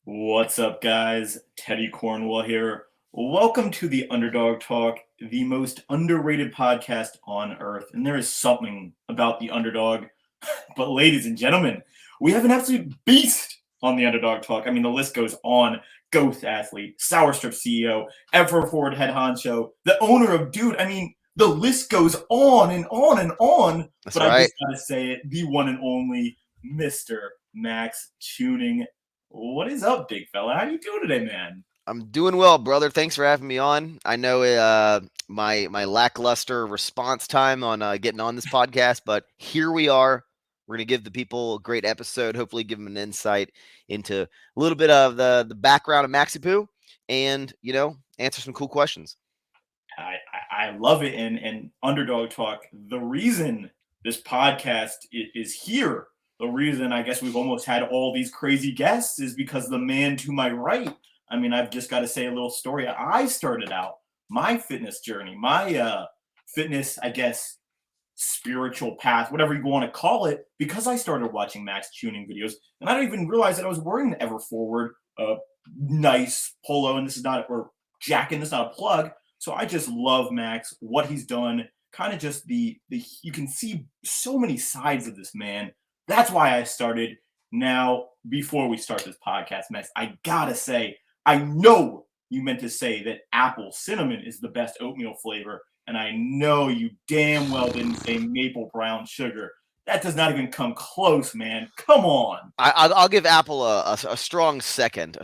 What's up, guys? Teddy Cornwall here. Welcome to the Underdog Talk, the most underrated podcast on earth. And there is something about the underdog. But, ladies and gentlemen, we have an absolute beast on the Underdog Talk. I mean, the list goes on. Ghost athlete, Sour Strip CEO, ever forward head honcho, the owner of Dude. I mean, the list goes on and on and on. That's But I right. just gotta say it, the one and only Mr. Maxx Chewning. What is up, big fella? How you doing today, man? I'm doing well, brother. Thanks for having me on. I know my lackluster response time on getting on this podcast, but here we are. We're gonna give the people a great episode. Hopefully, give them an insight into a little bit of the background of Maxi Poo, and answer some cool questions. I love it. And Underdog Talk, the reason this podcast is here, the reason I guess we've almost had all these crazy guests is because the man to my right. I mean, I've just got to say a little story. I started out my fitness journey, my fitness, I guess, spiritual path, whatever you want to call it, because I started watching Maxx Chewning videos, and I didn't even realize that I was wearing the Ever Forward nice polo, and this is not or jacket, and this is not a plug. So I just love Max, what he's done, kind of just the you can see so many sides of this man. That's why I started. Now, before we start this podcast, Max, I gotta say, I know you meant to say that apple cinnamon is the best oatmeal flavor, and I know you damn well didn't say maple brown sugar. That does not even come close, man. Come on. I'll give Apple a strong second,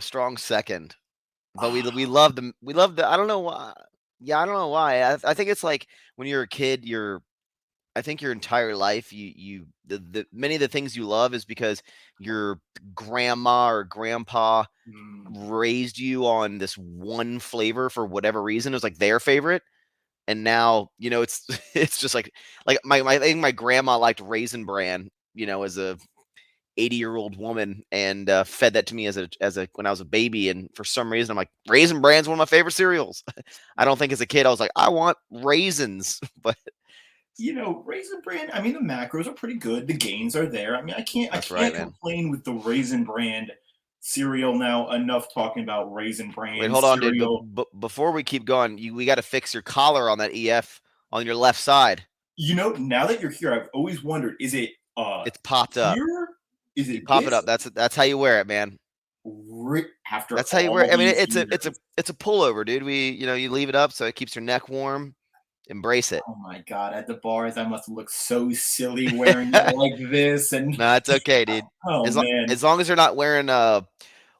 But we love them. We love the. I don't know why. Yeah, I don't know why. I think it's like when you're a kid, I think your entire life, the many of the things you love is because your grandma or grandpa raised you on this one flavor for whatever reason. It was like their favorite, and now it's it's just like I think my grandma liked Raisin Bran, as a 80-year-old woman, and fed that to me as a when I was a baby, and for some reason I'm like, Raisin Bran's one of my favorite cereals. I don't think as a kid I was like, I want raisins, but Raisin Bran. I mean, the macros are pretty good. The gains are there. I mean, I that's right, can't man. complain with the Raisin Brand cereal. Now, enough talking about Raisin Wait, Bran hold on, dude. cereal. Before we keep going, we got to fix your collar on that EF on your left side. Now that you're here, I've always wondered: is it It's popped up. here? Is You it pop it this? up. That's how you wear it, man. After That's how you wear it. all I mean, these it's a years? it's a pullover, dude. You leave it up so it keeps your neck warm. Embrace it. Oh my god! At the bars, I must look so silly wearing it like this. And No, it's okay, dude. oh man, As long as you're not wearing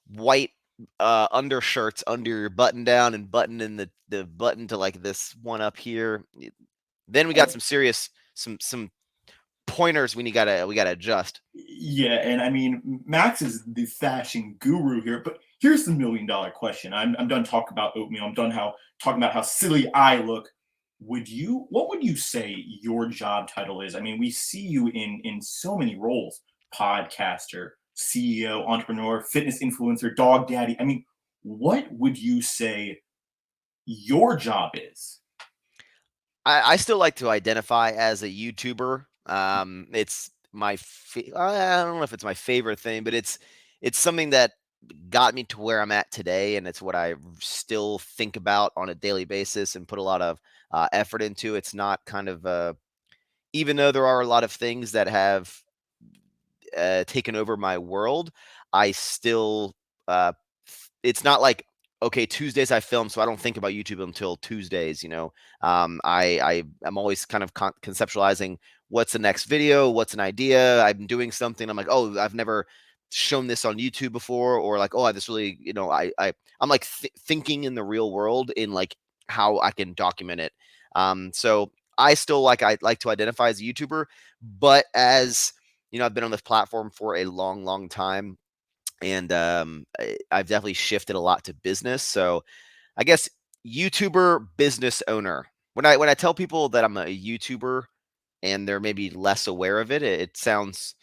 white undershirts under your button down and buttoning the button to like this one up here. Then we got some serious some pointers we gotta adjust. yeah, and I mean, Max is the fashion guru here, but here's the $1 million question. I'm done talking about oatmeal. I'm done talking about how silly I look. What would you say your job title is? I mean, we see you in so many roles: podcaster, CEO, entrepreneur, fitness influencer, dog daddy. I mean, what would you say your job is? I still like to identify as a YouTuber. It's I don't know if it's my favorite thing, but it's something that got me to where I'm at today, and it's what I still think about on a daily basis and put a lot of effort into. It's not kind of even though there are a lot of things that have taken over my world, I still it's not like, okay, Tuesdays I film, so I don't think about YouTube until Tuesdays. I'm always kind of conceptualizing what's the next video, what's an idea. I'm doing something. I'm like, oh, I've never shown this on YouTube before, or like, oh, this really, I'm like thinking in the real world in like how I can document it. So I like to identify as a YouTuber, but as I've been on this platform for a long, long time, and I've definitely shifted a lot to business. So I guess YouTuber, business owner. When I tell people that I'm a YouTuber and they're maybe less aware of it, it sounds.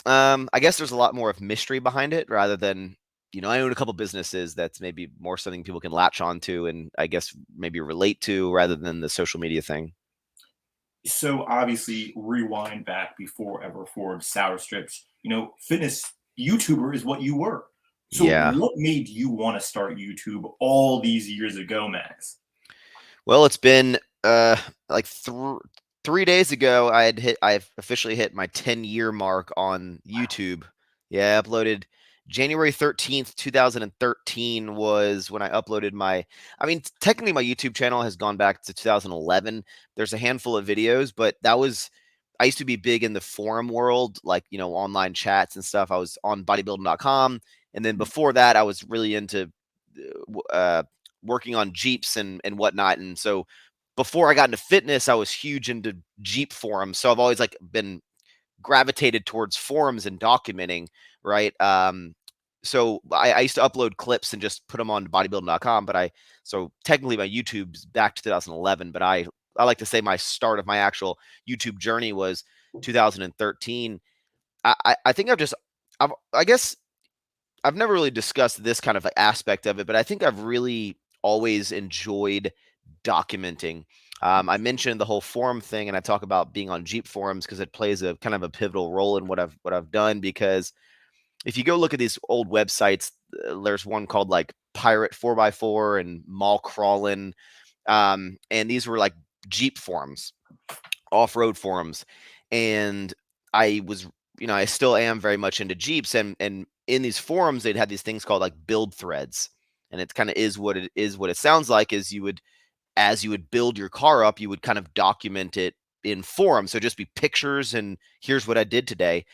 I guess there's a lot more of mystery behind it rather than I own a couple businesses that's maybe more something people can latch onto and I guess maybe relate to rather than the social media thing. So obviously, rewind back before ever forward sour strips. Fitness YouTuber is what you were. So Yeah. what made you want to start YouTube all these years ago, Max? Well, it's been like 3 days ago. I've officially hit my 10-year mark on YouTube. Yeah, I uploaded January 13th, 2013 was when I uploaded my. I mean, technically, my YouTube channel has gone back to 2011. There's a handful of videos, but that was. I used to be big in the forum world, like online chats and stuff. I was on bodybuilding.com, and then before that, I was really into working on Jeeps and whatnot. And so before I got into fitness, I was huge into Jeep forums. So I've always like been gravitated towards forums and documenting, right? So I used to upload clips and just put them on bodybuilding.com. So technically my YouTube's back to 2011, but I like to say my start of my actual YouTube journey was 2013. I think I guess I've never really discussed this kind of aspect of it, but I think I've really always enjoyed documenting. I mentioned the whole forum thing, and I talk about being on Jeep forums because it plays a kind of a pivotal role in what I've done. Because if you go look at these old websites, there's one called like Pirate 4x4 and Mall Crawlin', and these were like Jeep forums, off-road forums, and I was, I still am very much into Jeeps, and in these forums they'd have these things called like build threads, and it kind of is what it is. What it sounds like is as you would build your car up, you would kind of document it in forums. So just be pictures and here's what I did today.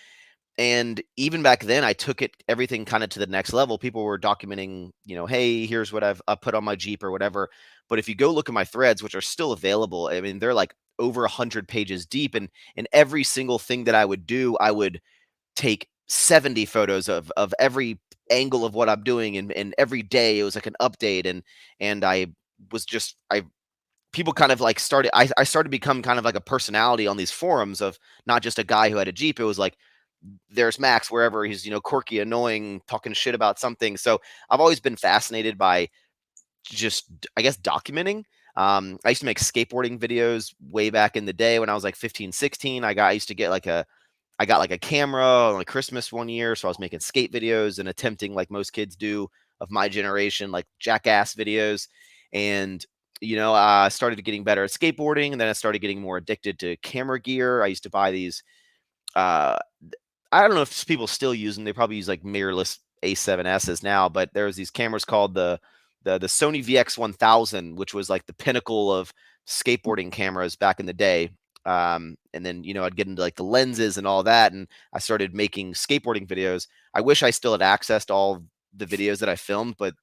And even back then, I took everything kind of to the next level. People were documenting, hey, here's what I put on my Jeep or whatever. But if you go look at my threads, which are still available, I mean, they're like over 100 pages deep, and every single thing that I would do, I would take 70 photos of every angle of what I'm doing, and every day it was like an update, and I was just I people kind of like I started to become kind of like a personality on these forums of not just a guy who had a Jeep. It was like there's Max wherever he's, quirky, annoying, talking shit about something. So I've always been fascinated by just, I guess, documenting. I used to make skateboarding videos way back in the day when I was like 15, 16. I used to get I got like a camera on like Christmas one year. So I was making skate videos and attempting, like most kids do of my generation, like jackass videos. And, I started getting better at skateboarding, and then I started getting more addicted to camera gear. I used to buy these uh I don't know if people still use them. They probably use like mirrorless A7Ss now, but there was these cameras called the Sony VX1000, which was like the pinnacle of skateboarding cameras back in the day. And then I'd get into like the lenses and all that, and I started making skateboarding videos. I wish I still had access to all the videos that I filmed, but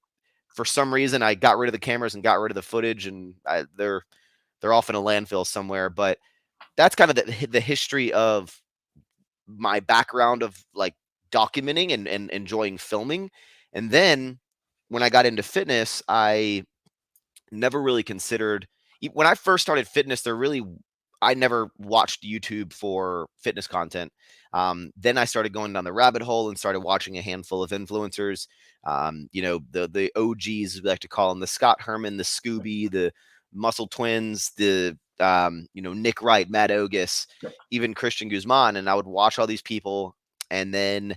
for some reason I got rid of the cameras and got rid of the footage, and they're off in a landfill somewhere. But that's kind of the history of my background of like documenting and enjoying filming. And then when I got into fitness, I never really considered when I first started fitness, I never watched YouTube for fitness content. Then I started going down the rabbit hole and started watching a handful of influencers. The OGs, we like to call them, the Scott Herman, the Scooby, the Muscle Twins, the Nick Wright, Matt Ogus, even Christian Guzman, and I would watch all these people. And then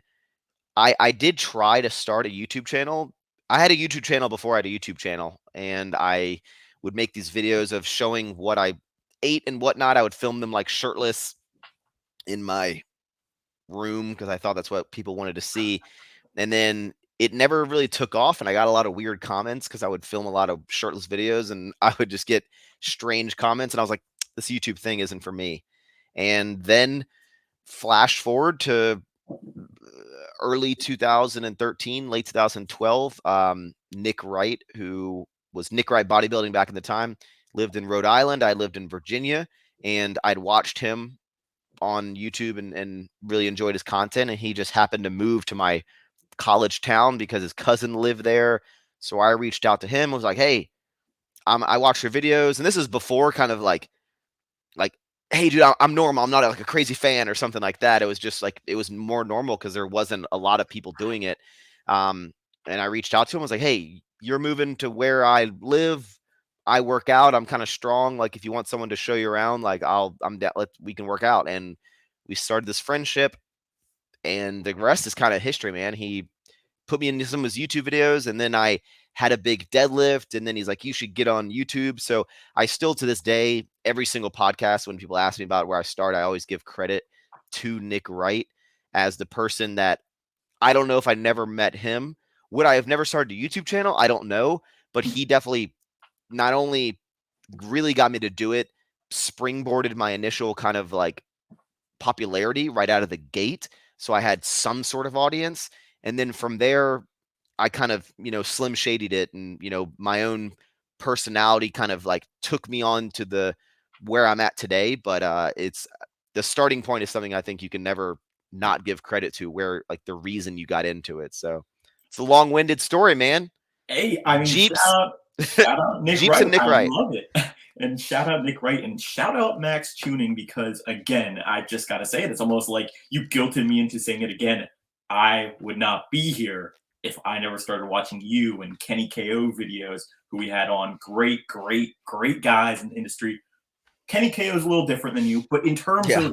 I did try to start a YouTube channel. I had a YouTube channel before I had a YouTube channel, and I would make these videos of showing what I ate and whatnot. I would film them like shirtless in my room because I thought that's what people wanted to see. And then it never really took off, and I got a lot of weird comments because I would film a lot of shirtless videos, and I would just get strange comments, and I was like, this YouTube thing isn't for me. And then flash forward to early 2013, late 2012, Nick Wright, who was Nick Wright Bodybuilding back in the time, lived in Rhode Island. I lived in Virginia, and I'd watched him on YouTube and really enjoyed his content. And he just happened to move to my college town because his cousin lived there. So I reached out to him, was like, hey, I watched your videos. And this is before kind of like, hey, dude, I'm normal. I'm not like a crazy fan or something like that. It was just like, it was more normal because there wasn't a lot of people doing it. Um, and I reached out to him. I was like, hey, you're moving to where I live. I work out. I'm kind of strong. Like, if you want someone to show you around, like we can work out. And we started this friendship, and the rest is kind of history, man. He put me into some of his YouTube videos, and then I had a big deadlift, and then he's like, you should get on YouTube. So I still, to this day, every single podcast, when people ask me about where I start, I always give credit to Nick Wright as the person that, I don't know if I never met him. Would I have never started a YouTube channel? I don't know, but he definitely not only really got me to do it, springboarded my initial kind of like popularity right out of the gate. So I had some sort of audience. And then from there, I kind of, slim shaded it, and, my own personality kind of like took me on to the where I'm at today. But it's the starting point is something I think you can never not give credit to, where like the reason you got into it. So it's a long-winded story, man. Hey, I mean, Jeeps, shout out Nick Jeeps Wright. and Nick I Wright. love it. And shout out Nick Wright and shout out Maxx Chewning, because again, I just gotta say it. It's almost like you guilted me into saying it again. I would not be here if I never started watching you and Kenny KO videos, who we had on. Great, great, great guys in the industry. Kenny KO is a little different than you, but in terms Yeah.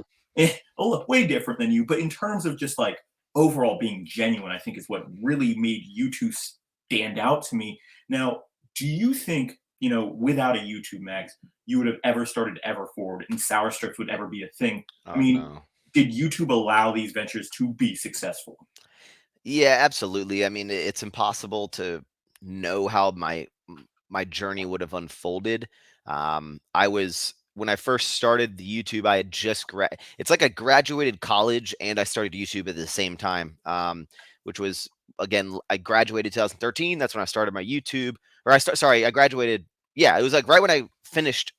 of way different than you, but in terms of just like overall being genuine, I think is what really made you two stand out to me. Now, do you think, without a YouTube, Max, you would have ever started Everforward and Sour Strips would ever be a thing? I Oh, mean, no. did YouTube allow these ventures to be successful? Yeah, absolutely. I mean, it's impossible to know how my journey would have unfolded. I was When I first started the YouTube, I had just it's like I graduated college and I started YouTube at the same time. Which was, again, I graduated 2013. That's when I started my YouTube. Or sorry, I graduated. Yeah, it was like right when I finished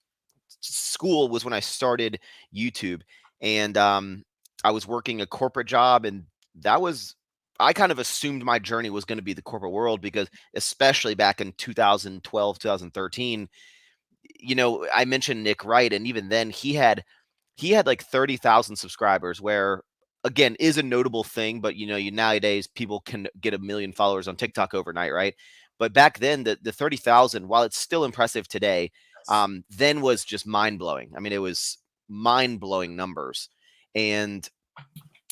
school was when I started YouTube. And I was working a corporate job, and that was, I kind of assumed my journey was going to be the corporate world, because especially back in 2012, 2013, I mentioned Nick Wright, and even then he had like 30,000 subscribers, where, again, is a notable thing, but you nowadays people can get 1 million followers on TikTok overnight, right? But back then, the 30,000, while it's still impressive today, then was just mind blowing. I mean, it was mind blowing numbers. And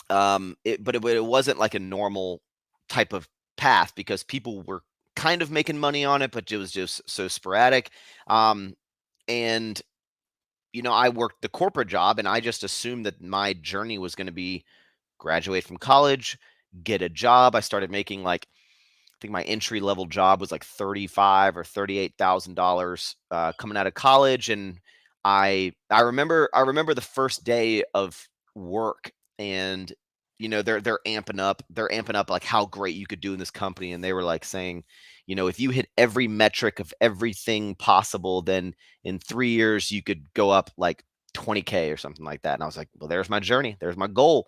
but it wasn't like a normal type of path, because people were kind of making money on it, but it was just so sporadic. And I worked the corporate job, and I just assumed that my journey was going to be graduate from college, get a job. I started making, like, I think my entry level job was like 35 or $38,000 coming out of college. And I remember the first day of work, and they're amping up like how great you could do in this company, and they were like saying, if you hit every metric of everything possible, then in 3 years you could go up like 20K or something like that. And I was like, well, there's my journey, there's my goal,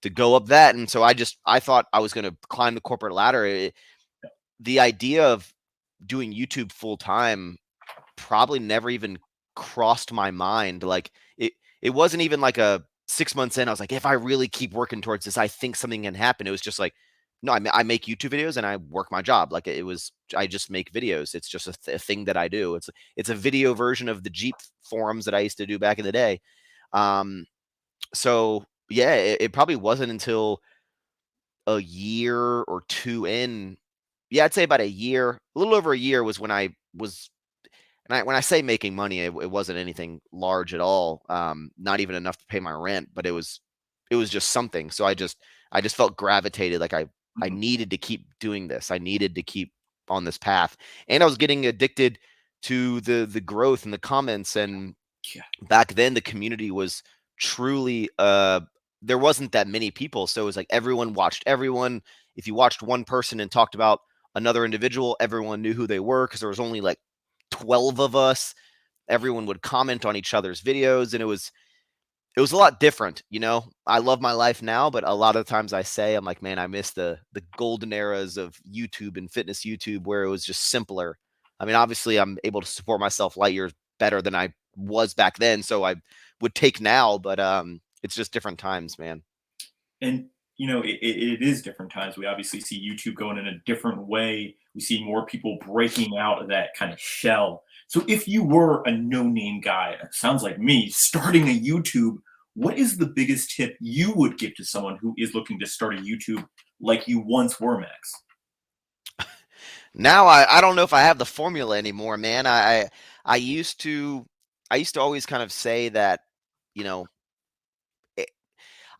to go up that. And so I thought I was going to climb the corporate ladder. The idea of doing YouTube full time probably never even crossed my mind. Like, it wasn't even like a 6 months in, I was like, if I really keep working towards this, I think something can happen. It was just like, no, I make YouTube videos and I work my job. Like, I just make videos. It's just a thing that I do. It's a video version of the Jeep forums that I used to do back in the day. Um, so yeah, it probably wasn't until a year or two in. Yeah, I'd say about a year, a little over a year, was when I was, and when I say making money, it wasn't anything large at all. Not even enough to pay my rent, but it was just something. So I just felt gravitated, like I Mhm. needed to keep doing this. I needed to keep on this path, and I was getting addicted to the growth and the comments. And Yeah. back then the community was truly, there wasn't that many people, so it was like everyone watched everyone. If you watched one person and talked about another individual, everyone knew who they were, because there was only like 12 of us. Everyone would comment on each other's videos, and it was a lot different. I love my life now, but a lot of times I'm like, man, I miss the golden eras of YouTube and fitness YouTube, where it was just simpler. I mean, obviously I'm able to support myself light years better than I was back then, so I would take now, but it's just different times, man. And it is different times. We obviously see YouTube going in a different way. We see more people breaking out of that kind of shell. So if you were a no-name guy, sounds like me, starting a YouTube, what is the biggest tip you would give to someone who is looking to start a YouTube like you once were, Max? Now I don't know if I have the formula anymore, man. I used to always kind of say that, you know,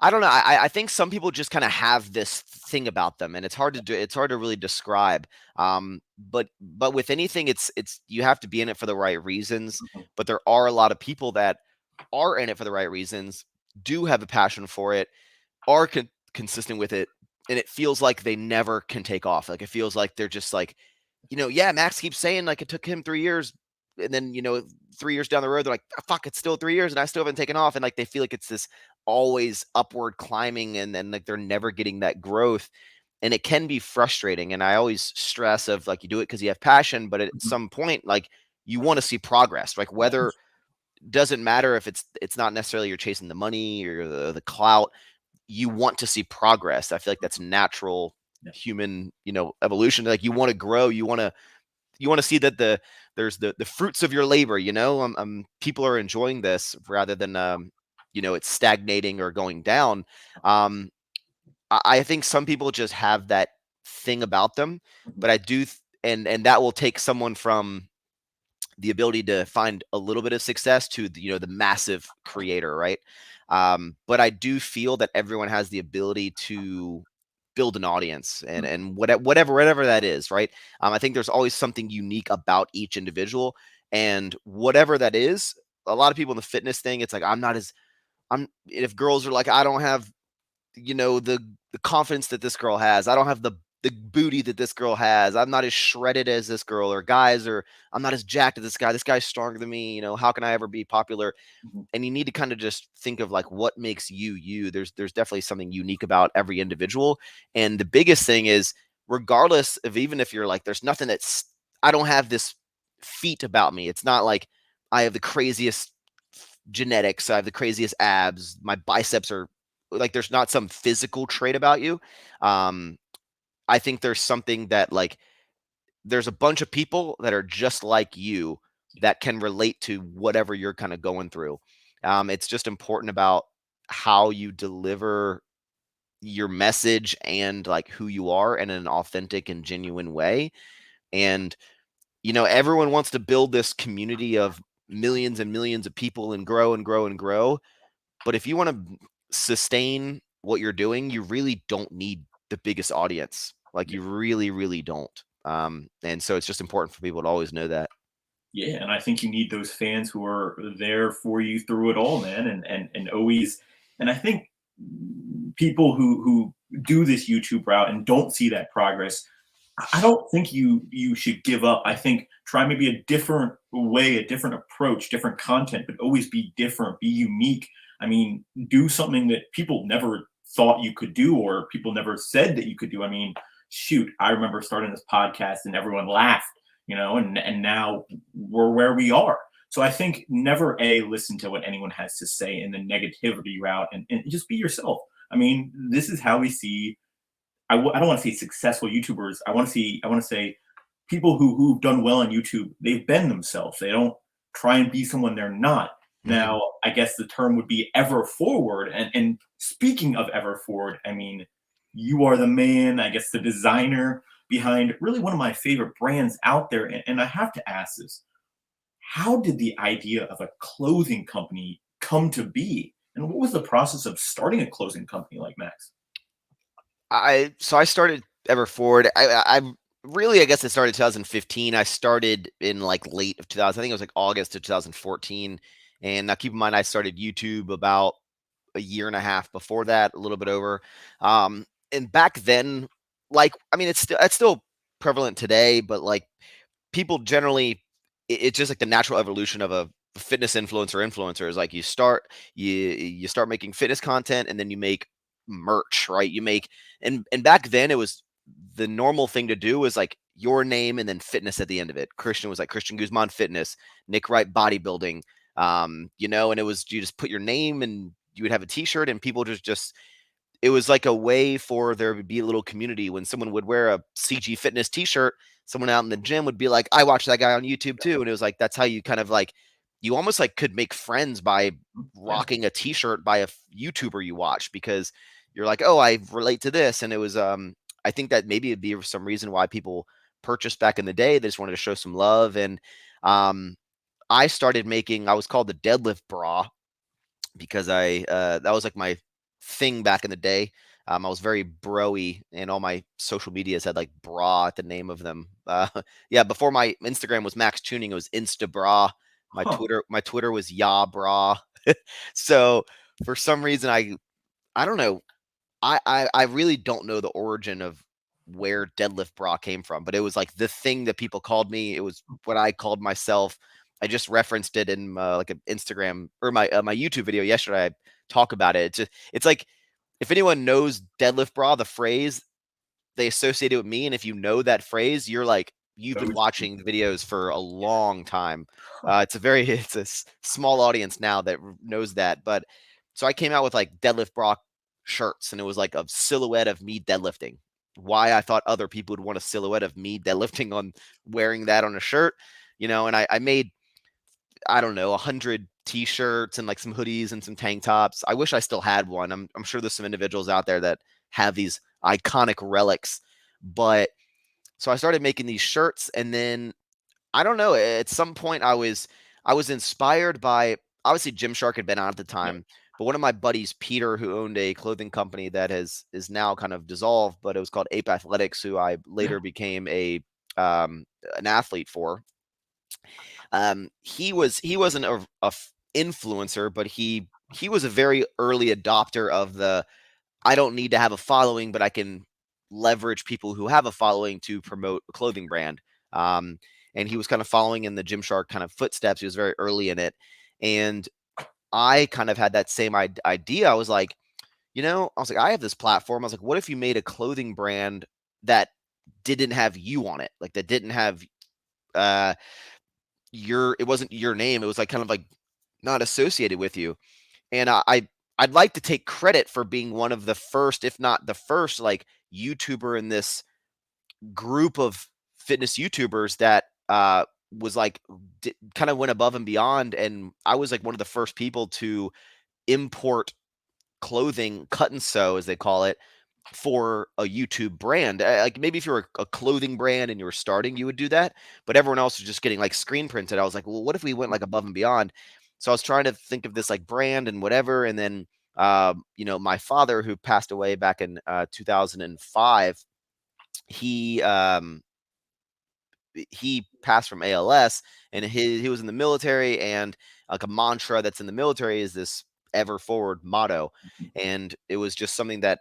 I don't know. I think some people just kind of have this thing about them, and it's hard to do. It's hard to really describe. But with anything, it's you have to be in it for the right reasons. Mhm. But there are a lot of people that are in it for the right reasons, do have a passion for it, are consistent with it, and it feels like they never can take off. Like it feels like they're just like, yeah, Max keeps saying like it took him 3 years, and then 3 years down the road, they're like, "Ah, fuck, it's still 3 years, and I still haven't taken off," and like they feel like it's this always upward climbing, and then like they're never getting that growth, and it can be frustrating. And I always stress of like you do it because you have passion, but at Mhm. some point, like you want to see progress, like whether doesn't matter if it's not necessarily you're chasing the money or the clout, you want to see progress. I feel like that's natural Yeah. human, evolution. Like you want to grow, you want to see that there's the fruits of your labor. People are enjoying this rather than it's stagnating or going down. Um, I think some people just have that thing about them, Mhm. but I do, and that will take someone from the ability to find a little bit of success to the massive creator, right? But I do feel that everyone has the ability to build an audience, and whatever that is, right? I think there's always something unique about each individual, and whatever that is. A lot of people in the fitness thing, it's like I'm not as I'm if girls are like, I don't have the confidence that this girl has. I don't have the booty that this girl has. I'm not as shredded as this girl, or guys, or I'm not as jacked as this guy. This guy's stronger than me. How can I ever be popular? Mhm. And you need to kind of just think of like what makes you you. There's definitely something unique about every individual. And the biggest thing is, regardless of, even if you're like, there's nothing that's I don't have this feat about me. It's not like I have the craziest genetics. I have the craziest abs. My biceps are like, there's not some physical trait about you. Um, I think there's something that like there's a bunch of people that are just like you that can relate to whatever you're kind of going through. It's just important about how you deliver your message and like who you are in an authentic and genuine way. And everyone wants to build this community of millions and millions of people and grow and grow and grow. But if you want to sustain what you're doing, you really don't need the biggest audience. Like Yeah. you really, really don't. And so it's just important for people to always know that. Yeah, and I think you need those fans who are there for you through it all, man, and always. And I think people who do this YouTube route and don't see that progress, I don't think you should give up. I think try maybe a different way, a different approach, different content, but always be different, be unique. I mean, do something that people never thought you could do, or people never said that you could do. I mean, shoot, I remember starting this podcast and everyone laughed, and now we're where we are. So I think never listen to what anyone has to say in the negativity route, and just be yourself. I mean, this is how we see. I don't want to say successful YouTubers. I want to say people who've done well on YouTube. They've been themselves. They don't try and be someone they're not. Hmm. Now, I guess the term would be ever forward. And speaking of ever forward, I mean, you are the man. I guess the designer behind really one of my favorite brands out there. And I have to ask this: how did the idea of a clothing company come to be? And what was the process of starting a clothing company like Max? I started Ever Forward. I really, I guess it started 2015. I started in like late of 2000. I think it was like August of 2014. And now keep in mind, I started YouTube about a year and a half before that, a little bit over. And back then, like, I mean, it's still prevalent today, but like people generally, it's just like the natural evolution of a fitness influencer is like you start making fitness content, and then you make merch, right? And back then it was the normal thing to do was like your name and then fitness at the end of it. Christian was like Christian Guzman Fitness, Nick Wright Bodybuilding, and it was, you just put your name and you would have a t-shirt, and people just it was like a way for there to be a little community. When someone would wear a CG Fitness t-shirt, someone out in the gym would be like, I watch that guy on YouTube too. And it was like, that's how you kind of like, you almost like could make friends by Yeah. rocking a t-shirt by a YouTuber you watch, because you're like, oh, I relate to this. And it was, I think that maybe it'd be some reason why people purchased back in the day. They just wanted to show some love. And I started making, I was called the deadlift bra because that was like my thing back in the day. I was very bro-y, and all my social medias had like bra at the name of them. Yeah, before my Instagram was Maxx Chewning, it was Insta Bra. Huh. My Twitter was Ya Bra. So for some reason, I don't know. I really don't know the origin of where deadlift bra came from, but it was like the thing that people called me. It was what I called myself. I just referenced it in like an Instagram or my YouTube video yesterday. I talk about it. It's like if anyone knows deadlift bra, the phrase, they associate it with me, and if you know that phrase, you're like you've been Go-to. watching videos for a long time. Huh. It's a very it's a small audience now that knows that, but so I came out with like deadlift bra shirts, and it was like a silhouette of me deadlifting. Why I thought other people would want a silhouette of me deadlifting on wearing that on a shirt, and I made, I don't know, 100 t-shirts and like some hoodies and some tank tops. I wish I still had one. I'm sure there's some individuals out there that have these iconic relics. But so I started making these shirts, and then I don't know, at some point I was inspired by, obviously Gymshark had been on at the Yeah. time, but one of my buddies, Peter, who owned a clothing company that is now kind of dissolved, but it was called Ape Athletics, who I Yeah. later became um an athlete for. He wasn't a influencer, but he was a very early adopter of the I don't need to have a following, but I can leverage people who have a following to promote a clothing brand. Um, and he was kind of following in the Gymshark kind of footsteps. He was very early in it, and I kind of had that same idea. I was like, I was like, I have this platform. I was like, what if you made a clothing brand that didn't have you on it, like that didn't have uh it wasn't your name. It was like kind of like not associated with you. And I'd like to take credit for being one of the first, if not the first, like YouTuber in this group of fitness YouTubers that was like kind of went above and beyond. And I was like one of the first people to import clothing, cut and sew as they call it, for a YouTube brand. Like maybe if you're a clothing brand and you were starting, you would do that, but everyone else was just getting like screen printed. I was like, well, what if we went like above and beyond? So I was trying to think of this like brand and whatever, and then my father, who passed away back in 2005, he he passed from ALS, and he was in the military, and like a mantra that's in the military is this ever forward motto, and it was just something that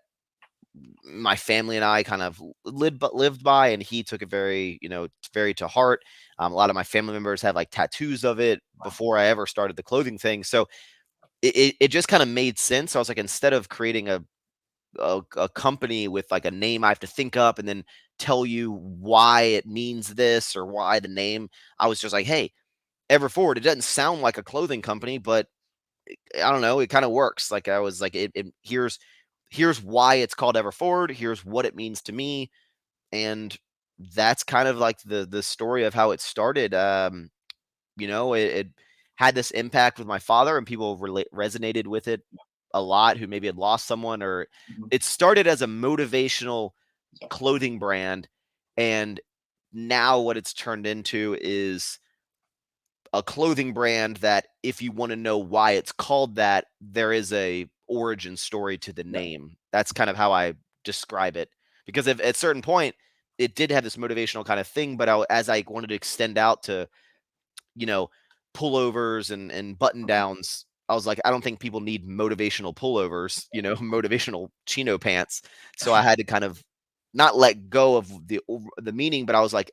my family and I kind of lived by, and he took it very, very to heart. A lot of my family members have like tattoos of it before I ever started the clothing thing. So it just kind of made sense. So I was like, instead of creating a company with like a name I have to think up and then tell you why it means this or why the name, I was just like, hey, Ever Forward, it doesn't sound like a clothing company, but I don't know, it kind of works. Like I was like, here's why it's called Ever Forward. Here's what it means to me, and that's kind of like the story of how it started. It had this impact with my father, and people resonated with it a lot who maybe had lost someone, or Mhm. it started as a motivational clothing brand, and now what it's turned into is a clothing brand that, if you want to know why it's called that, there is a origin story to the Yeah. name. That's kind of how I describe it. Because if, at a certain point, it did have this motivational kind of thing, but as I wanted to extend out to, you know, pullovers and button downs, I was like, I don't think people need motivational pullovers, motivational chino pants. So I had to kind of not let go of the meaning, but I was like,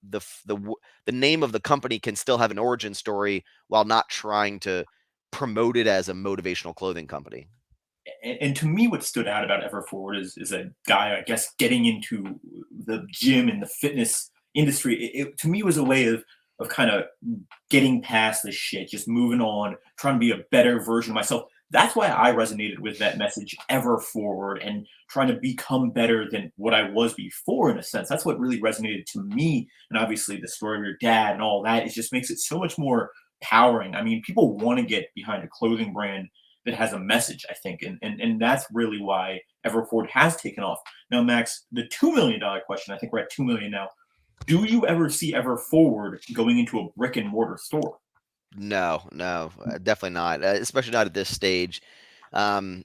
the f- the w- the name of the company can still have an origin story while not trying to promote it as a motivational clothing company. And to me, what stood out about Everforward is a guy, I guess, getting into the gym and the fitness industry. To me was a way of kind of getting past this shit, just moving on, trying to be a better version of myself. That's why I resonated with that message, ever forward, and trying to become better than what I was before, in a sense. That's what really resonated to me. And obviously, the story of your dad and all that, it just makes it so much more powering. I mean, people want to get behind a clothing brand that has a message, I think. And that's really why Everforward has taken off. Now, Max, the $2 million question, I think we're at 2 million now. Do you ever see ever forward going into a brick and mortar store? No, no, definitely not, especially not at this stage. Um,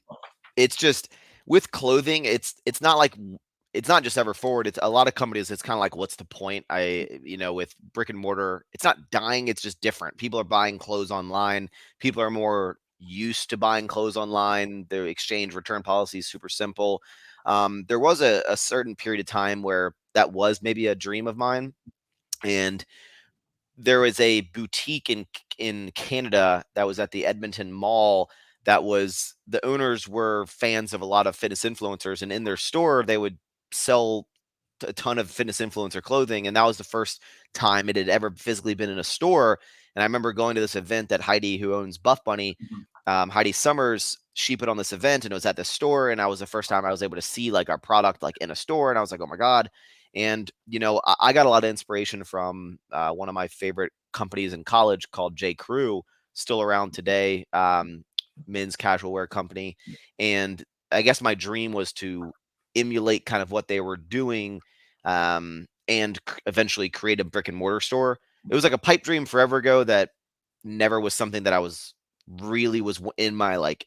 it's just with clothing, it's not like it's not just ever forward. It's a lot of companies. It's kind of like, what's the point? With brick and mortar, it's not dying. It's just different. People are buying clothes online. People are more used to buying clothes online. The exchange return policy is super simple. There was a certain period of time where that was maybe a dream of mine, and there was a boutique in Canada that was at the Edmonton Mall that was the owners were fans of a lot of fitness influencers, and in their store they would sell a ton of fitness influencer clothing, and that was the first time it had ever physically been in a store. And I remember going to this event that Heidi, who owns Buff Bunny, Mhm. Heidi Summers, she put on this event, and it was at the store, and I was the first time I was able to see like our product like in a store, and I was like, oh my god. And I got a lot of inspiration from one of my favorite companies in college called J. Crew, still around today, men's casual wear company. And I guess my dream was to emulate kind of what they were doing, and eventually create a brick and mortar store. It was like a pipe dream forever ago that never was something that I was really was in my like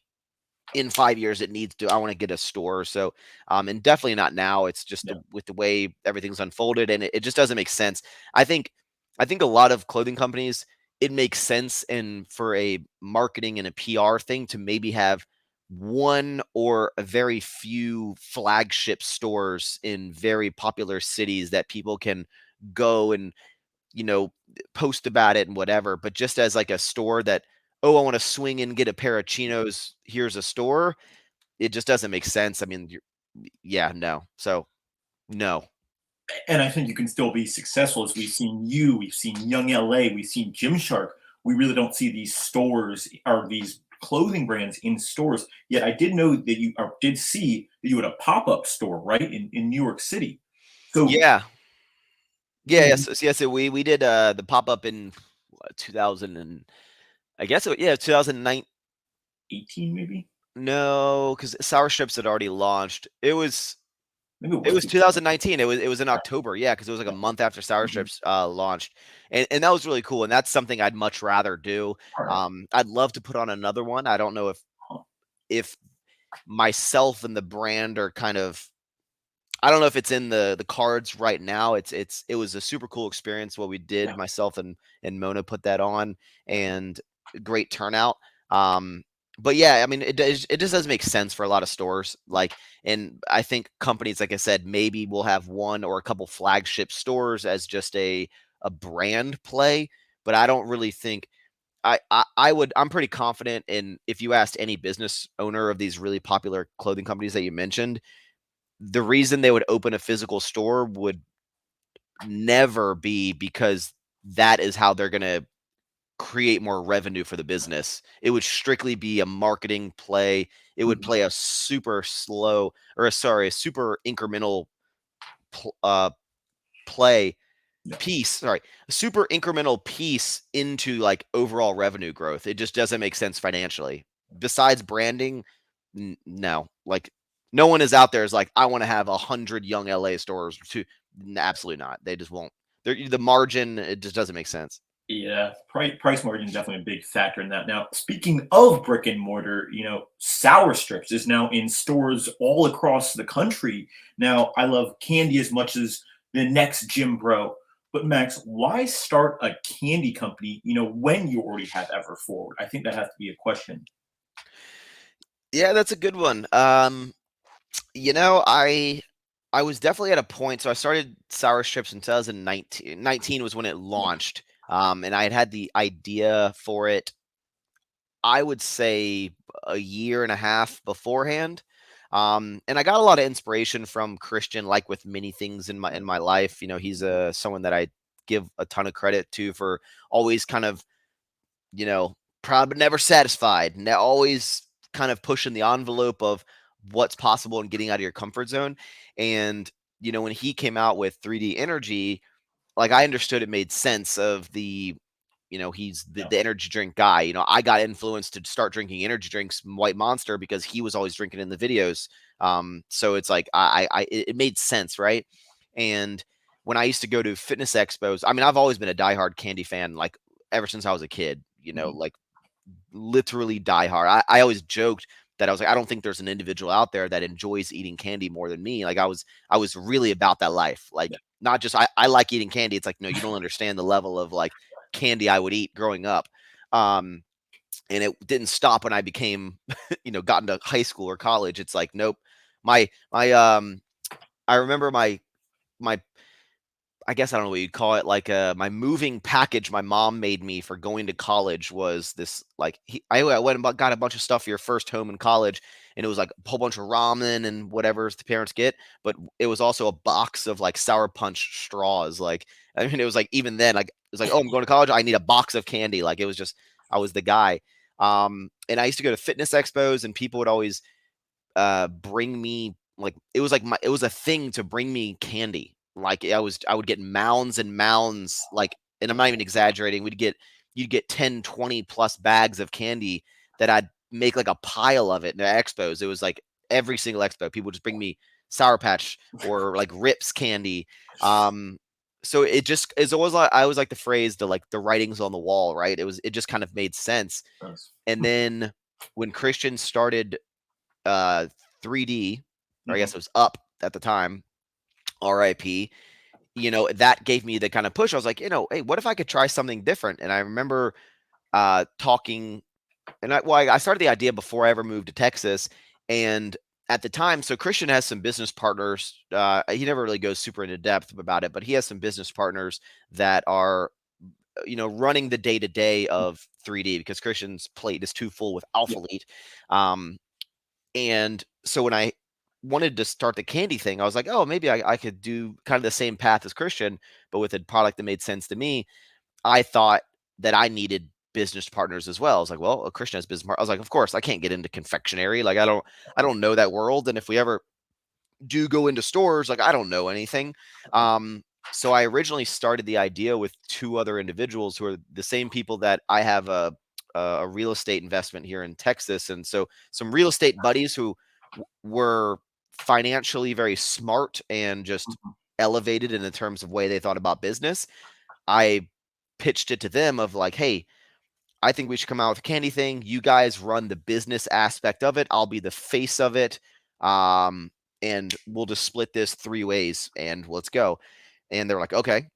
in 5 years it needs to I want to get a store. So and definitely not now. It's just Yeah. with the way everything's unfolded, and it just doesn't make sense. I think i think a lot of clothing companies, it makes sense and for a marketing and a PR thing to maybe have one or a very few flagship stores in very popular cities that people can go and you know, post about it and whatever, but just as like a store that, oh, I want to swing and get a pair of chinos. Here's a store. It just doesn't make sense. I mean, yeah, no. So no. And I think you can still be successful as we've seen you, we've seen Young LA, we've seen Gymshark. We really don't see these stores or these clothing brands in stores. Yet I did know that you or did see that you had a pop-up store, right? In New York City. So Yeah. Yeah. yeah, Yes. Yes. We did the pop up in 2000 and I guess yeah 2009. 18 maybe? No, because Sour Strips had already launched. Maybe it It was was 2000. 2019. It was in October. Yeah, because it was like a Yeah. month after Sour Mhm. Strips launched, and that was really cool. And that's something I'd much rather do. All right. I'd love to put on another one. I don't know Huh. if myself and the brand are kind of. I don't know if it's in the cards right now. It was a super cool experience what we did. Yeah. Myself and Mona put that on, and great turnout. Um, but yeah, I mean, it just doesn't make sense for a lot of stores. Like, and I think companies, like I said, maybe will have one or a couple flagship stores as just a brand play. But I don't really think I would. I'm pretty confident in if you asked any business owner of these really popular clothing companies that you mentioned, the reason they would open a physical store would never be because that is how they're going to create more revenue for the business. It would strictly be a marketing play. It would Mhm. play a super slow or a super incremental pl- uh, play Yeah. piece, sorry, a super incremental piece into like overall revenue growth. It just doesn't make sense financially. Besides branding, no. Like no one is out there is like, I want to have 100 young LA stores. Absolutely not. They just won't. The margin, it just doesn't make sense. Yeah, price margin is definitely a big factor in that. Now, speaking of brick and mortar, Sour Strips is now in stores all across the country. Now, I love candy as much as the next gym bro. But Max, why start a candy company, when you already have Everforward? I think that has to be a question. Yeah, that's a good one. You know, I was definitely at a point. So I started Sour Strips in 2019. 19 was when it Yeah, launched. And I had the idea for it, I would say a year and a half beforehand. And I got a lot of inspiration from Christian, like with many things in my life. He's someone that I give a ton of credit to for always kind of, you know, proud but never satisfied, and always kind of pushing the envelope of what's possible and getting out of your comfort zone. And when he came out with 3D Energy, like I understood it made sense of he's the, yeah, the energy drink guy. I got influenced to start drinking energy drinks, White Monster, because he was always drinking in the videos. So it's like it made sense, right? And when I used to go to fitness expos, I mean, I've always been a diehard candy fan, like ever since I was a kid, Mhm. like literally diehard. I always joked that I was like, I don't think there's an individual out there that enjoys eating candy more than me. Like I was really about that life. Like Yeah. not just I like eating candy. It's like, no, you don't understand the level of like candy I would eat growing up. Um, and it didn't stop when I became, got into high school or college. It's like, nope. My I remember my I guess I don't know what you'd call it, like, my moving package my mom made me for going to college was this, like, I went and got a bunch of stuff for your first home in college, and it was, like, a whole bunch of ramen and whatever the parents get, but it was also a box of, like, Sour Punch straws, like, I mean, it was, like, even then, like, it was like, "Oh, I'm going to college, I need a box of candy," like, it was just I was the guy, and I used to go to fitness expos, and people would always bring me like it was a thing to bring me candy. Like I would get mounds and mounds, like, and I'm not even exaggerating. You'd get 10, 20 plus bags of candy that I'd make like a pile of it in the expos. It was like every single expo, people would just bring me Sour Patch or like Rips candy. Um, so it just is always like I always like the phrase the writings on the wall, right? It just kind of made sense. Nice. And then when Christian started uh 3D, or I guess Mhm. it was Up at the time, RIP, that gave me the kind of push. I was like, hey, what if I could try something different? And I remember talking, and I started the idea before I ever moved to Texas. And at the time, so Christian has some business partners. He never really goes super into depth about it, but he has some business partners that are, running the day to day of 3D because Christian's plate is too full with Yeah. Alpha Elite. Um, and so when I wanted to start the candy thing, I was like, oh, maybe I could do kind of the same path as Christian, but with a product that made sense to me. I thought that I needed business partners as well. I was like, well, Christian has business partner. I was like, of course, I can't get into confectionery. Like I don't know that world. And if we ever do go into stores, like I don't know anything. Um, so I originally started the idea with two other individuals who are the same people that I have a real estate investment here in Texas, and so some real estate buddies who were financially very smart and just Mhm. elevated in the terms of way they thought about business. I pitched it to them of like, hey, I think we should come out with a candy thing. You guys run the business aspect of it. I'll be the face of it. Um, and we'll just split this three ways and let's go. And they're like, okay.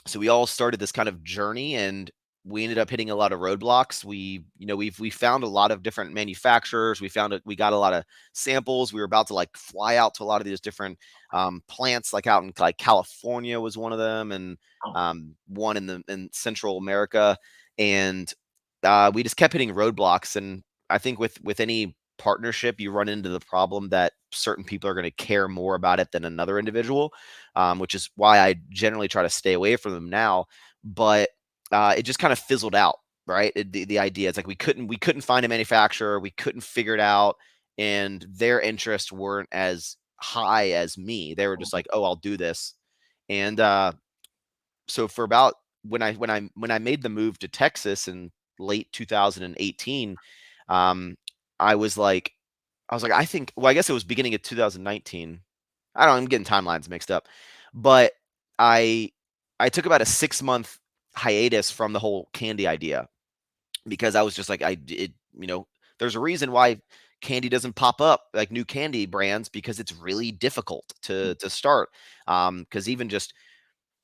So we all started this kind of journey and we ended up hitting a lot of roadblocks. We found a lot of different manufacturers. We got a lot of samples. We were about to like fly out to a lot of these different plants, like out in like California was one of them, and Oh, one in Central America. And we just kept hitting roadblocks. And I think with any partnership, you run into the problem that certain people are going to care more about it than another individual, which is why I generally try to stay away from them now. But it just kind of fizzled out, right? The idea is like we couldn't find a manufacturer, we couldn't figure it out, and their interests weren't as high as me. They were just mhm. like, oh, I'll do this. And so for about when I made the move to Texas in late 2018, um, I was like, I think, well, I guess it was beginning of 2019. I don't know, I'm getting timelines mixed up, but I I took about a 6 month hiatus from the whole candy idea because I was just like, there's a reason why candy doesn't pop up like new candy brands because it's really difficult to start. Because even just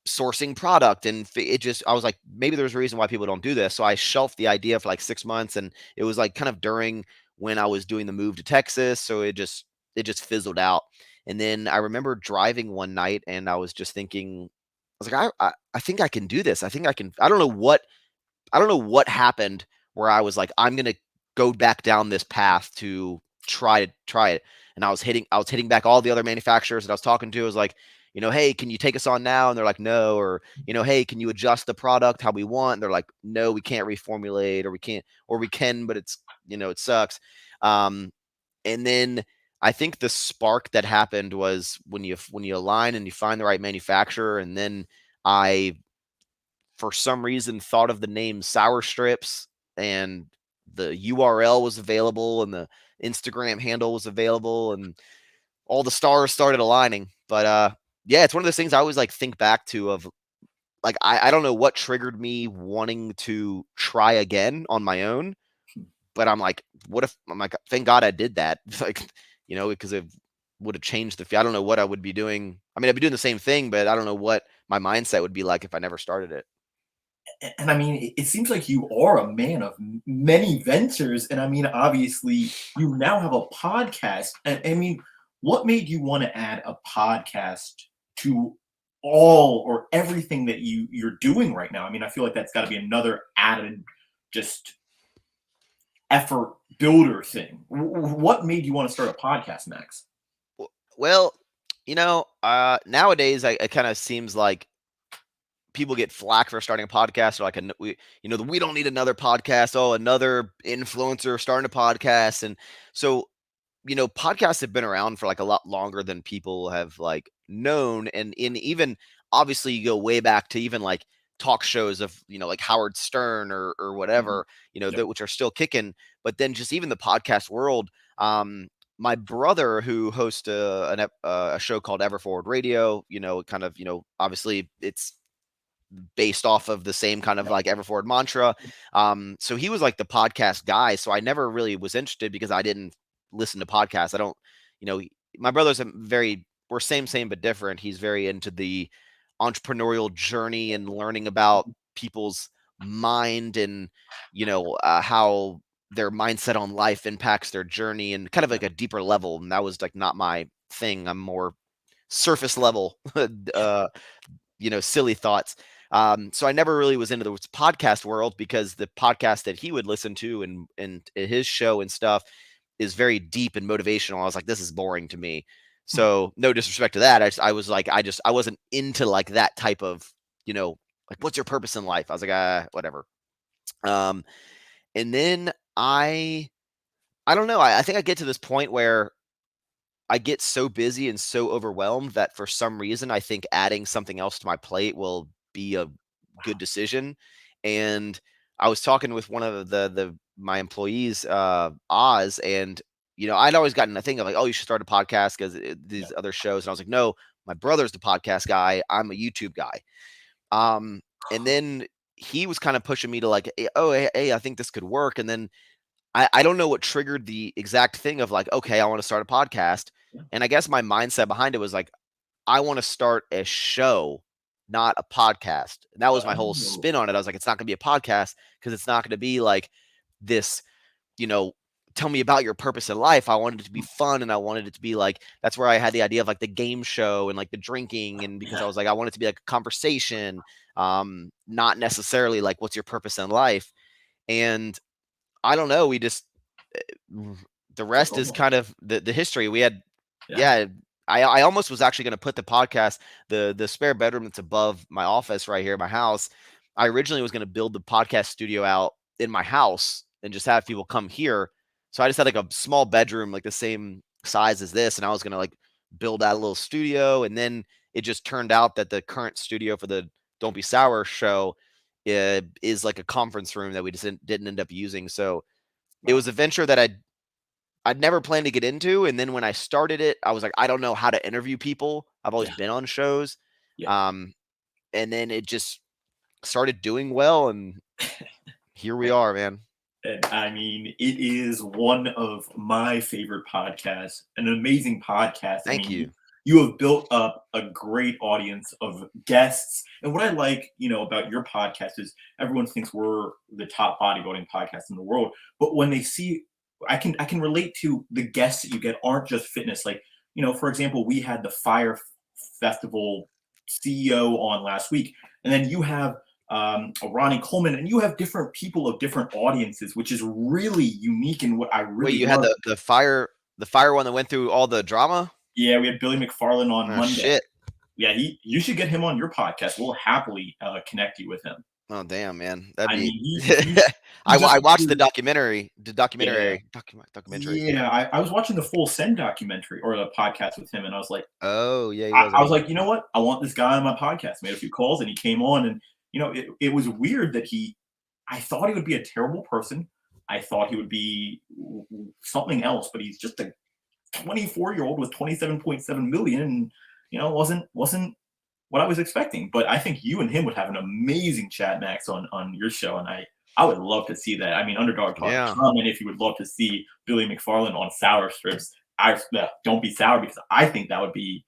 sourcing product and it just I was like maybe there's a reason why people don't do this, so I shelved the idea for like 6 months, and it was like kind of during when I was doing the move to Texas, so it just fizzled out. And then I remember driving one night and I was just thinking, I was like, I think I can do this. I think I can. I don't know what happened where I was like, I'm gonna go back down this path to try it. And I was hitting back all the other manufacturers that I was talking to. I was like, hey, can you take us on now? And they're like, no. Or, hey, can you adjust the product how we want? And they're like, no, we can't reformulate, or we can't, or we can, but it sucks. Um, and then I think the spark that happened was when you align and you find the right manufacturer, and then I for some reason thought of the name Sour Strips, and the URL was available and the Instagram handle was available and all the stars started aligning. But yeah, it's one of those things I always like think back to of like I don't know what triggered me wanting to try again on my own, but I'm like, what if I'm like, thank God I did that. Like, because it would have changed I don't know what I would be doing. I mean, I'd be doing the same thing, but I don't know what my mindset would be like if I never started it. And I mean, it seems like you are a man of many ventures. And I mean, obviously, you now have a podcast. And I mean, what made you want to add a podcast to all or everything that you're doing right now? I mean, I feel like that's got to be another added just effort builder thing. What made you want to start a podcast, Max? Well, nowadays it kind of seems like people get flack for starting a podcast. Or like, we don't need another podcast. Oh, another influencer starting a podcast. And so, podcasts have been around for like a lot longer than people have like known. And in even obviously you go way back to even like talk shows of, like Howard Stern or Mhm. whatever, Yep. which are still kicking. But then just even the podcast world, my brother who hosts a show called Everforward Radio, kind of, obviously it's based off of the same kind of Yep. like Everforward mantra. So he was like the podcast guy. So I never really was interested because I didn't listen to podcasts. I don't, you know, my brother's we're same, but different. He's very into the entrepreneurial journey and learning about people's mind and, how their mindset on life impacts their journey and kind of like a deeper level. And that was like not my thing. I'm more surface level, silly thoughts. So I never really was into the podcast world because the podcast that he would listen to and his show and stuff is very deep and motivational. I was like, this is boring to me. Hmm. So no disrespect to that. I was like, I wasn't into like that type of, like what's your purpose in life? I was like, whatever. Um, and then I don't know. I think I get to this point where I get so busy and so overwhelmed that for some reason I think adding something else to my plate will be a good decision. And I was talking with one of the my employees, Oz, and I'd always gotten a thing of like, oh, you should start a podcast because these Yep. other shows. And I was like, no, my brother's the podcast guy. I'm a YouTube guy. Um, and then he was kind of pushing me to like, oh, hey, I think this could work. And then I don't know what triggered the exact thing of like, okay, I want to start a podcast. Yeah. And I guess my mindset behind it was like, I want to start a show, not a podcast. And that was my whole Oh, spin on it. I was like, it's not going to be a podcast because it's not going to be like this, you know, tell me about your purpose in life. I wanted it to be fun and I wanted it to be like, that's where I had the idea of like the game show and like the drinking. And because I yeah. was like, I want it to be like a conversation, not necessarily like what's your purpose in life. And I don't know. We just the Took rest is over. kind of the history. We had, Yeah. yeah. I almost was actually going to put the podcast the spare bedroom that's above my office right here at my house. I originally was going to build the podcast studio out in my house and just have people come here. So I just had like a small bedroom, like the same size as this, and I was going to like build out a little studio. And then it just turned out that the current studio for the Don't Be Sour show is like a conference room that we just didn't end up using. So it Wow. was a venture that I'd never planned to get into, and then when I started it, I was like, I don't know how to interview people. I've always Yeah. been on shows, Yeah. um, and then it just started doing well, and here we are, man. And I mean, it is one of my favorite podcasts, an amazing podcast. I Thank mean, you. you have built up a great audience of guests. And what I like, about your podcast is everyone thinks we're the top bodybuilding podcast in the world. But when they see, I can relate to the guests that you get aren't just fitness. Like, for example, we had the Fire Festival CEO on last week, and then you have Ronnie Coleman, and you have different people of different audiences, which is really unique and what I Wait, really you had love. the fire one that went through all the drama? Yeah, we had Billy McFarland on Oh Monday. shit. Yeah, you should get him on your podcast. We'll happily connect you with him. Oh damn, man. That'd I be. mean, he just I watched the appeared. documentary. Yeah, Documentary. yeah. I was watching the Full Send documentary or the podcast with him, and I was like, Oh yeah, he I, was I on was it. like, you know what? I want this guy on my podcast. Made a few calls, and he came on, and it was weird that he. I thought he would be a terrible person. I thought he would be something else, but he's just a 24-year-old with 27.7 million. And, wasn't what I was expecting. But I think you and him would have an amazing chat, Max, on your show, and I would love to see that. I mean, Underdog Talk, Yeah. comment if you would love to see Billy McFarland on Sour Strips. Don't be sour, because I think that would be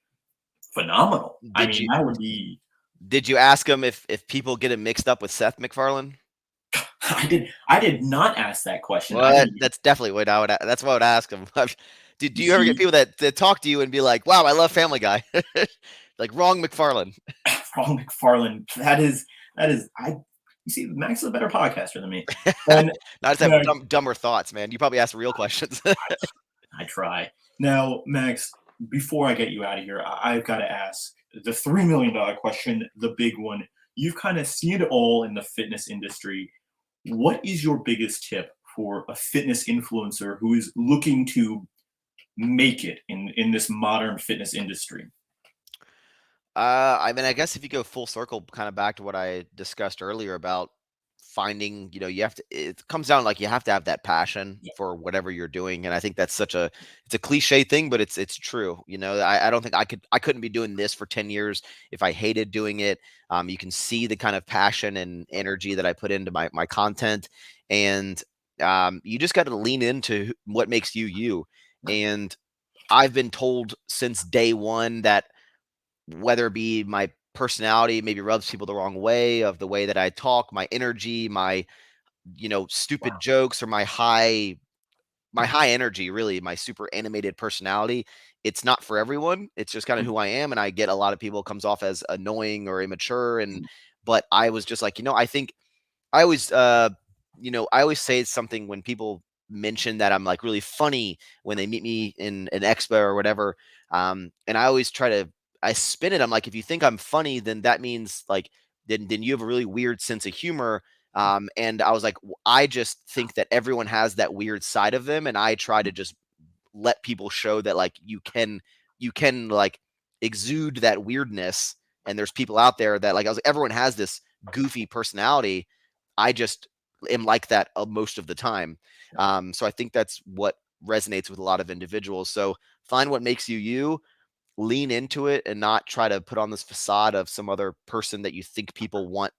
phenomenal. I Did mean, you that would be. did you ask him if people get him mixed up with Seth MacFarlane? I did not ask that question. I What? didn't even That's definitely what I would. That's what I would ask him. Do you ever get see. people that talk to you and be like, "Wow, I love Family Guy," like wrong McFarlane? Ron McFarland. That is. You see, Max is a better podcaster than me, and I just you have know, dumber thoughts, man. You probably ask real questions. I try. Now, Max, before I get you out of here, I've got to ask the $3 million question, the big one. You've kind of seen it all in the fitness industry. What is your biggest tip for a fitness influencer who is looking to make it in this modern fitness industry? I mean, I guess if you go full circle, kind of back to what I discussed earlier about finding, you have to, it comes down like you have to have that passion Yeah. for whatever you're doing. And I think that's it's a cliche thing, but it's true. I don't think I couldn't be doing this for 10 years if I hated doing it. You can see the kind of passion and energy that I put into my content. And you just got to lean into what makes you you. And I've been told since day one that whether it be my personality maybe rubs people the wrong way of the way that I talk, my energy, my stupid jokes, or my high energy, really, my super animated personality. It's not for everyone. It's just kind of who I am, and I get a lot of people comes off as annoying or immature, but I was just like, I think I always, I always say something when people mention that I'm like really funny when they meet me in an expo or whatever. And I always I spin it. I'm like, if you think I'm funny, then that means like, then you have a really weird sense of humor. And I was like, I just think that everyone has that weird side of them. And I try to just let people show that like you can like exude that weirdness. And there's people out there that like, I was like, everyone has this goofy personality. I just am like that most of the time. So I think that's what resonates with a lot of individuals. So find what makes you you, lean into it, and not try to put on this facade of some other person that you think people want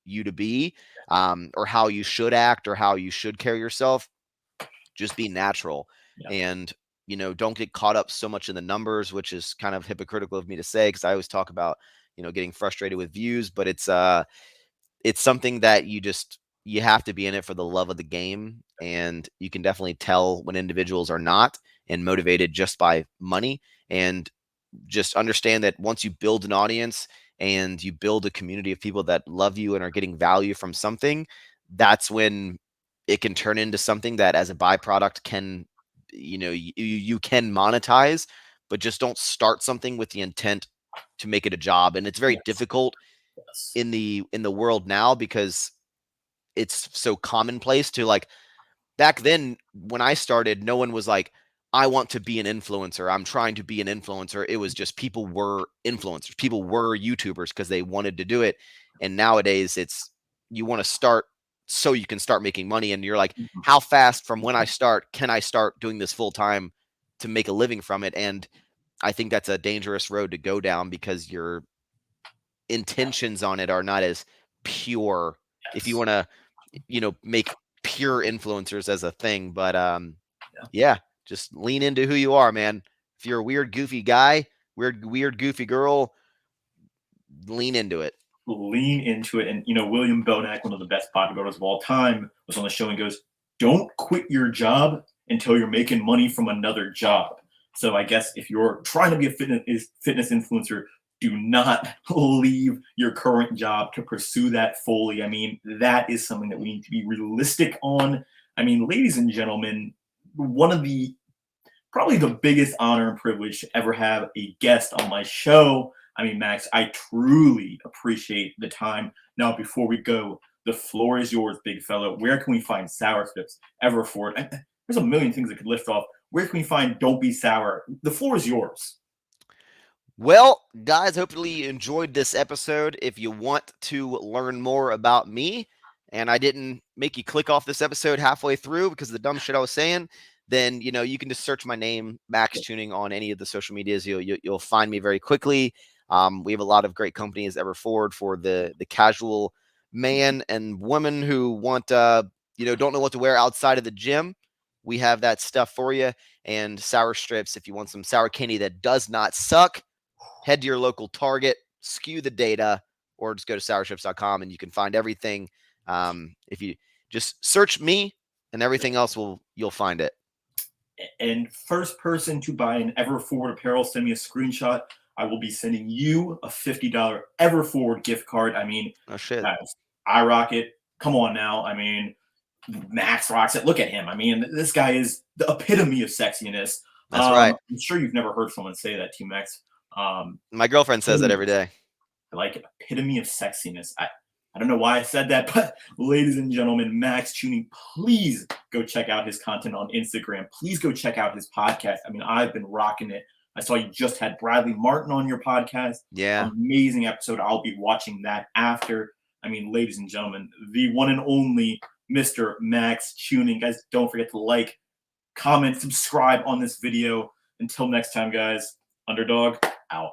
you to be, or how you should act or how you should carry yourself. Just be natural. Yeah. And don't get caught up so much in the numbers, which is kind of hypocritical of me to say, because I always talk about getting frustrated with views, but it's something that you have to be in it for the love of the game. And you can definitely tell when individuals are not and motivated just by money. And just understand that once you build an audience and you build a community of people that love you and are getting value from something, that's when it can turn into something that as a byproduct can, you can monetize. But just don't start something with the intent to make it a job. And it's very Yes. difficult Yes. in the world now, because it's so commonplace to like, back then when I started, no one was like, I want to be an influencer, I'm trying to be an influencer. It was just people were influencers, people were YouTubers because they wanted to do it. And nowadays it's, you want to start so you can start making money. And you're like, Mhm. how fast from when I start can I start doing this full time to make a living from it? And I think that's a dangerous road to go down, because your intentions on it are not as pure, if you Yes. want to make pure influencers as a thing. But Yeah. yeah, just lean into who you are, man. If you're a weird goofy guy, weird goofy girl, lean into it. Lean into it. And William Belknap, one of the best bodybuilders of all time, was on the show and goes, "Don't quit your job until you're making money from another job." So I guess if you're trying to be a fitness influencer, do not leave your current job to pursue that fully. I mean, that is something that we need to be realistic on. I mean, ladies and gentlemen, one of the probably the biggest honor and privilege to ever have a guest on my show. I mean, Max, I truly appreciate the time. Now, before we go, the floor is yours, big fellow. Where can we find Sour Strips, Everford? There's a million things that could lift off. Where can we find Don't Be Sour? The floor is yours. Well, guys, hopefully you enjoyed this episode. If you want to learn more about me, and I didn't make you click off this episode halfway through because of the dumb shit I was saying, then you can just search my name, Maxx Chewning, on any of the social medias. You'll find me very quickly. We have a lot of great companies that forward for the casual man and woman who want don't know what to wear outside of the gym. We have that stuff for you. And sour strips, if you want some sour candy that does not suck, head to your local Target, skew the data, or just go to sourstrips.com and you can find everything. If you just search me and everything else, you'll find it. And first person to buy an Ever Forward apparel, send me a screenshot. I will be sending you a $50 Ever Forward gift card. I mean, Oh shit, guys, I rock it. Come on now. I mean, Max rocks it. Look at him. I mean, this guy is the epitome of sexiness. that's right. I'm sure you've never heard someone say that to you, Max. My girlfriend says that every day. I like it. Epitome of sexiness. I don't know why I said that, but ladies and gentlemen, Maxx Chewning, please go check out his content on Instagram. Please go check out his podcast. I mean, I've been rocking it. I saw you just had Bradley Martin on your podcast. Yeah. Amazing episode. I'll be watching that after. I mean, ladies and gentlemen, the one and only Mr. Maxx Chewning. Guys, don't forget to like, comment, subscribe on this video. Until next time, guys, Underdog out.